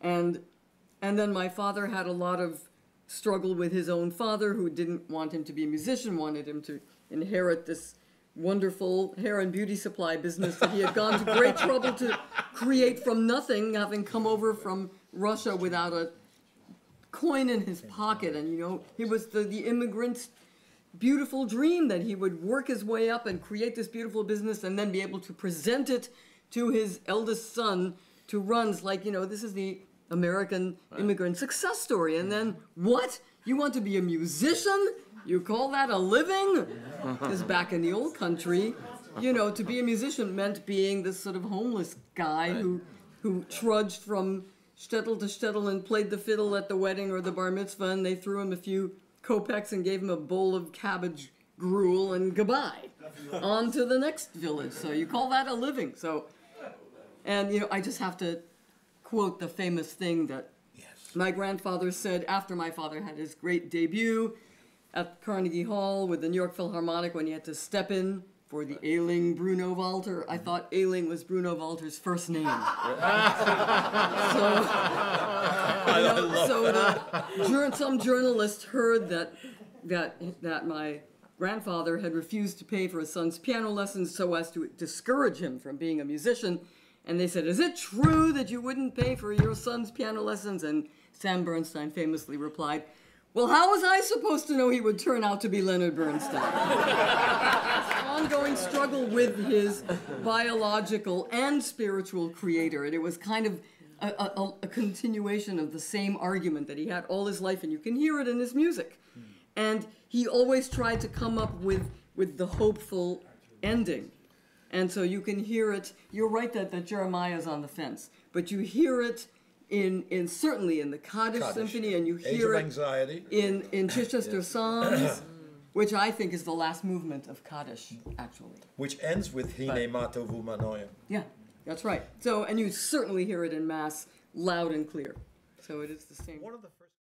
And then my father had a lot of struggle with his own father, who didn't want him to be a musician, wanted him to inherit this wonderful hair and beauty supply business that he had gone to great trouble to create from nothing, having come over from Russia without a coin in his pocket. And, you know, he was the immigrant's beautiful dream that he would work his way up and create this beautiful business and then be able to present it to his eldest son to run. Like, you know, this is the American immigrant success story. And then, what? You want to be a musician? You call that a living? Because back in the old country, you know, to be a musician meant being this sort of homeless guy who trudged from shtetl to shtetl and played the fiddle at the wedding or the bar mitzvah, and they threw him a few kopecks and gave him a bowl of cabbage gruel and goodbye. On to the next village. So you call that a living. So, and, you know, I just have to quote the famous thing that my grandfather said after my father had his great debut at Carnegie Hall with the New York Philharmonic when he had to step in for the ailing Bruno Walter. I thought ailing was Bruno Walter's first name. Some journalist heard that my grandfather had refused to pay for his son's piano lessons so as to discourage him from being a musician. And they said, "Is it true that you wouldn't pay for your son's piano lessons?" And Sam Bernstein famously replied, "Well, how was I supposed to know he would turn out to be Leonard Bernstein?" Ongoing struggle with his biological and spiritual creator. And it was kind of a continuation of the same argument that he had all his life, and you can hear it in his music. And he always tried to come up with the hopeful ending. And so you can hear it. You're right that Jeremiah's on the fence, but you hear it in certainly in the Kaddish Symphony, and you hear it in Chichester Psalms, which I think is the last movement of Kaddish, actually. Which ends with Hine ma tovu manoim. Yeah, that's right. So, and you certainly hear it in Mass loud and clear. So it is the same.